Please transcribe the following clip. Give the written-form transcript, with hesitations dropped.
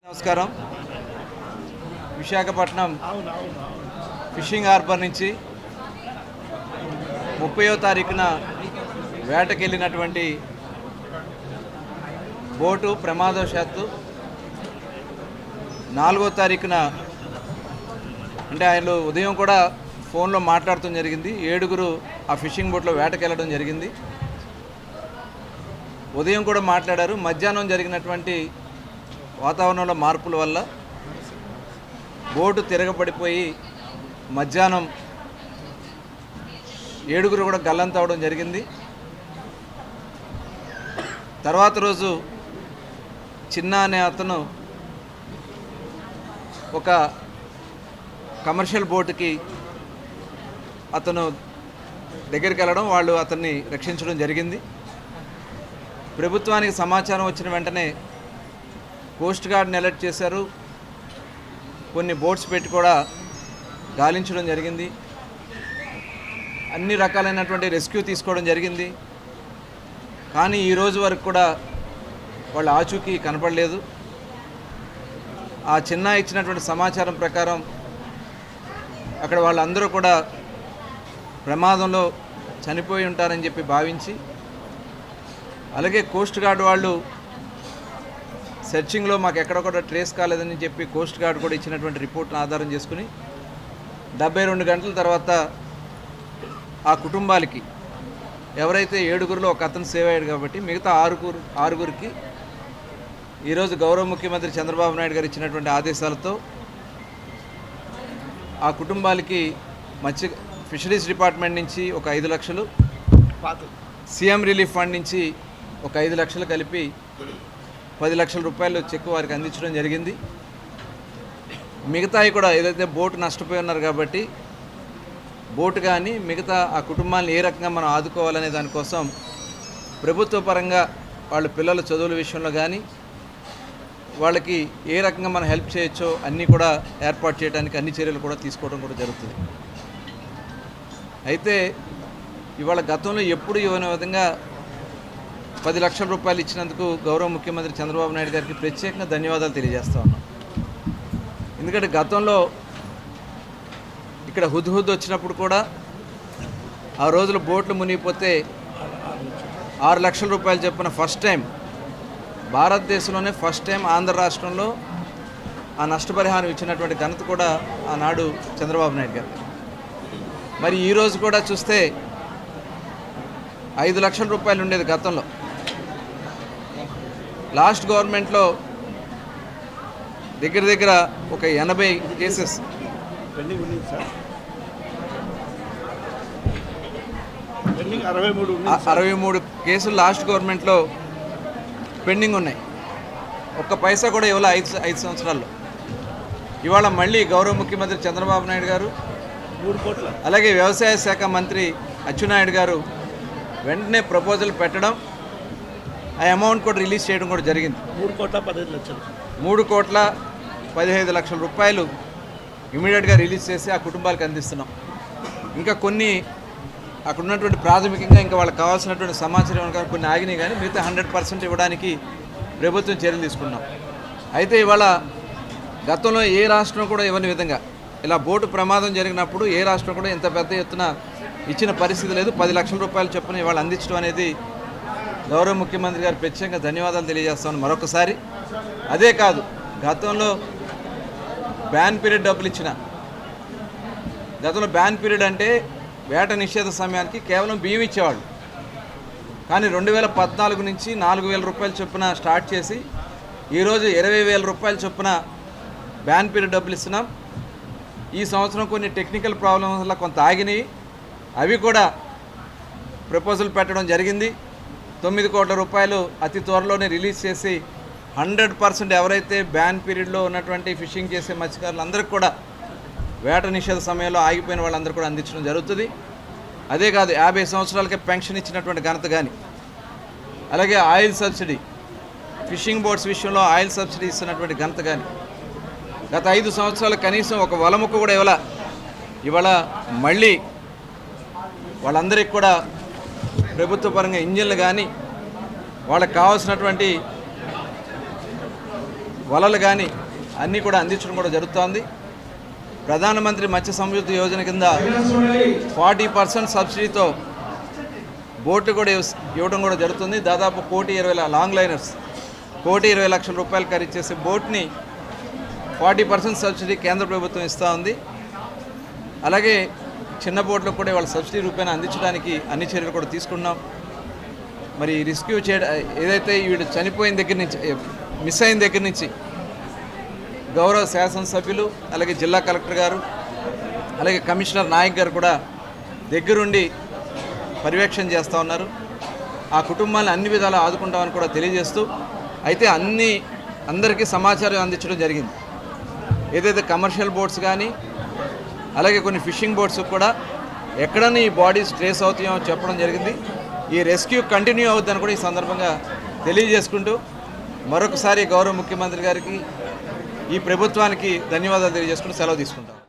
నమస్కారం. Visakhapatnam fishing harbour నుంచి 30వ తారీఖున వేటకి వెళ్ళినటువంటి బోటు ప్రమాదవశాత్తు 4వ తారీఖున అంటే ఆయన ఉదయం కూడా ఫోన్లో మాట్లాడటం జరిగింది. 7గురు ఆ ఫిషింగ్ బోట్లో వేటకి వెళ్ళడం జరిగింది. ఉదయం కూడా మాట్లాడారు. మధ్యాహ్నం జరిగినటువంటి వాతావరణంలో మార్పుల వల్ల బోటు తిరగబడిపోయి మధ్యాహ్నం 7గురు కూడా గల్లంతవడం జరిగింది. తర్వాత రోజు చిన్న అనే అతను ఒక కమర్షియల్ బోటుకి అతను దగ్గరికి వెళ్ళడం, వాళ్ళు అతన్ని రక్షించడం జరిగింది. ప్రభుత్వానికి సమాచారం వచ్చిన వెంటనే కోస్ట్ గార్డ్ని అలర్ట్ చేశారు. కొన్ని బోట్స్ పెట్టి కూడా గాలించడం జరిగింది. అన్ని రకాలైనటువంటి రెస్క్యూ తీసుకోవడం జరిగింది. కానీ ఈరోజు వరకు కూడా వాళ్ళ ఆచూకీ కనపడలేదు. ఆ చిన్న ఇచ్చినటువంటి సమాచారం ప్రకారం అక్కడ వాళ్ళందరూ కూడా ప్రమాదంలో చనిపోయి ఉంటారని చెప్పి భావించి, అలాగే కోస్ట్ గార్డ్ వాళ్ళు సెర్చింగ్లో మాకు ఎక్కడ కూడా ట్రేస్ కాలేదని చెప్పి కోస్ట్ గార్డ్ కూడా ఇచ్చినటువంటి రిపోర్ట్ను ఆధారం చేసుకుని 72 గంటల తర్వాత ఆ కుటుంబాలకి ఎవరైతే 7గురిలో ఒక అతను సేవ్ అయ్యాడు కాబట్టి మిగతా ఆరుగురికి ఈరోజు గౌరవ ముఖ్యమంత్రి చంద్రబాబు నాయుడు గారు ఇచ్చినటువంటి ఆదేశాలతో ఆ కుటుంబాలకి ఫిషరీస్ డిపార్ట్మెంట్ నుంచి ఒక 5 లక్షలు, సీఎం రిలీఫ్ ఫండ్ నుంచి ఒక 5 లక్షలు కలిపి 10 లక్షల రూపాయలు చెక్ వారికి అందించడం జరిగింది. మిగతాయి కూడా ఏదైతే బోటు నష్టపోయి ఉన్నారు కాబట్టి బోటు కానీ మిగతా ఆ కుటుంబాలను ఏ రకంగా మనం ఆదుకోవాలనే దానికోసం ప్రభుత్వ పరంగా వాళ్ళ పిల్లల చదువుల విషయంలో కానీ వాళ్ళకి ఏ రకంగా మనం హెల్ప్ చేయొచ్చో అన్నీ కూడా ఏర్పాటు చేయడానికి అన్ని చర్యలు కూడా తీసుకోవడం కూడా జరుగుతుంది. అయితే ఇవాళ గతంలో ఎప్పుడు ఇవ్వని విధంగా 10 లక్షల రూపాయలు ఇచ్చినందుకు గౌరవ ముఖ్యమంత్రి చంద్రబాబు నాయుడు గారికి ప్రత్యేకంగా ధన్యవాదాలు తెలియజేస్తా ఉన్నాం. ఎందుకంటే గతంలో ఇక్కడ హుద్హుద్ వచ్చినప్పుడు కూడా ఆ రోజులు బోట్లు మునిగిపోతే 6 లక్షల రూపాయలు చెప్పిన ఫస్ట్ టైం భారతదేశంలోనే ఫస్ట్ టైం ఆంధ్ర రాష్ట్రంలో ఆ నష్టపరిహారం ఇచ్చినటువంటి ఘనత కూడా ఆనాడు చంద్రబాబు నాయుడు గారు. మరి ఈరోజు కూడా చూస్తే 5 లక్షల రూపాయలు ఉండేది గతంలో. లాస్ట్ గవర్నమెంట్లో దగ్గర ఒక 80 కేసెస్ పెండింగ్ ఉంది సార్. 63 కేసులు లాస్ట్ గవర్నమెంట్లో పెండింగ్ ఉన్నాయి. ఒక్క పైసా కూడా ఇవ్వాలి 5 సంవత్సరాల్లో. ఇవాళ మళ్ళీ గౌరవ ముఖ్యమంత్రి చంద్రబాబు నాయుడు గారు 3 కోట్ల, అలాగే వ్యవసాయ శాఖ మంత్రి అచ్చెన్నాయుడు గారు వెంటనే ప్రపోజల్ పెట్టడం, ఆ అమౌంట్ కూడా రిలీజ్ చేయడం కూడా జరిగింది. 3 కోట్ల 15 లక్షల రూపాయలు ఇమీడియట్గా రిలీజ్ చేసి ఆ కుటుంబాలకు అందిస్తున్నాం. ఇంకా కొన్ని అక్కడ ఉన్నటువంటి ప్రాథమికంగా ఇంకా వాళ్ళకి కావాల్సినటువంటి సమాచారం కొన్ని ఆగినాయి, కానీ మిగతా 100% ఇవ్వడానికి ప్రభుత్వం చర్యలు తీసుకున్నాం. అయితే ఇవాళ గతంలో ఏ రాష్ట్రం కూడా ఇవ్వని విధంగా ఇలా బోటు ప్రమాదం జరిగినప్పుడు ఏ రాష్ట్రం కూడా ఇంత పెద్ద ఎత్తున ఇచ్చిన పరిస్థితి లేదు. 10 లక్షల రూపాయలు చొప్పున ఇవాళ అందించడం అనేది గౌరవ ముఖ్యమంత్రి గారు ప్రత్యేకంగా ధన్యవాదాలు తెలియజేస్తాను మరొకసారి. అదే కాదు, గతంలో బ్యాన్ పీరియడ్ డబ్బులు ఇచ్చిన, గతంలో బ్యాన్ పీరియడ్ అంటే వేట నిషేధ సమయానికి కేవలం బియ్యం ఇచ్చేవాళ్ళు. కానీ 2014 నుంచి 4,000 రూపాయల చొప్పున స్టార్ట్ చేసి ఈరోజు 20,000 రూపాయల చొప్పున బ్యాన్ పీరియడ్ డబ్బులు ఇస్తున్నాం. ఈ సంవత్సరం కొన్ని టెక్నికల్ ప్రాబ్లమ్స్ వల్ల కొంత ఆగినాయి, అవి కూడా ప్రపోజల్ పెట్టడం జరిగింది. 9 కోట్ల రూపాయలు అతి త్వరలోనే రిలీజ్ చేసి 100% ఎవరైతే బ్యాన్ పీరియడ్లో ఉన్నటువంటి ఫిషింగ్ చేసే మత్స్యకారులందరికీ కూడా వేట నిషేధ సమయంలో ఆగిపోయిన వాళ్ళందరూ కూడా అందించడం జరుగుతుంది. అదే కాదు, 50 సంవత్సరాలకే పెన్షన్ ఇచ్చినటువంటి ఘనత కానీ, అలాగే ఆయిల్ సబ్సిడీ, ఫిషింగ్ బోట్స్ విషయంలో ఆయిల్ సబ్సిడీ ఇస్తున్నటువంటి ఘనత కానీ, గత 5 సంవత్సరాలు కనీసం ఒక వలముక్క కూడా ఇవాళ మళ్ళీ వాళ్ళందరికీ కూడా ప్రభుత్వ పరంగా ఇంజిన్లు కానీ వాళ్ళకి కావాల్సినటువంటి వలలు కానీ అన్నీ కూడా అందించడం కూడా జరుగుతోంది. ప్రధానమంత్రి మత్స్య సంయుక్త యోజన కింద 40% సబ్సిడీతో బోట్లు కూడా ఇవ్వడం కూడా జరుగుతుంది. దాదాపు 1,20,00,000 లాంగ్ లైనర్స్ 1,20,00,000 రూపాయలు ఖరీదు చేసే బోట్ని 40% సబ్సిడీ కేంద్ర ప్రభుత్వం ఇస్తూ ఉంది. అలాగే చిన్న బోట్లకు కూడా వాళ్ళ సబ్సిడీ రూపాయన అందించడానికి అన్ని చర్యలు కూడా తీసుకున్నాం. మరి రెస్క్యూ చేయడం ఏదైతే వీడు చనిపోయిన దగ్గర నుంచి మిస్ అయిన దగ్గర నుంచి గౌరవ శాసనసభ్యులు అలాగే జిల్లా కలెక్టర్ గారు అలాగే కమిషనర్ నాయక్ గారు కూడా దగ్గరుండి పర్యవేక్షణ చేస్తూ ఉన్నారు. ఆ కుటుంబాలను అన్ని విధాలు ఆదుకుంటామని కూడా తెలియజేస్తూ అయితే అందరికీ సమాచారం అందించడం జరిగింది. ఏదైతే కమర్షియల్ బోట్స్ కానీ అలాగే కొన్ని ఫిషింగ్ బోట్స్ కూడా ఎక్కడన్నా ఈ బాడీస్ ట్రేస్ అవుతాయో చెప్పడం జరిగింది. ఈ రెస్క్యూ కంటిన్యూ అవుతుందని కూడా ఈ సందర్భంగా తెలియజేసుకుంటూ మరొకసారి గౌరవ ముఖ్యమంత్రి గారికి ఈ ప్రభుత్వానికి ధన్యవాదాలు తెలియజేసుకుంటూ సెలవు తీసుకుంటాం.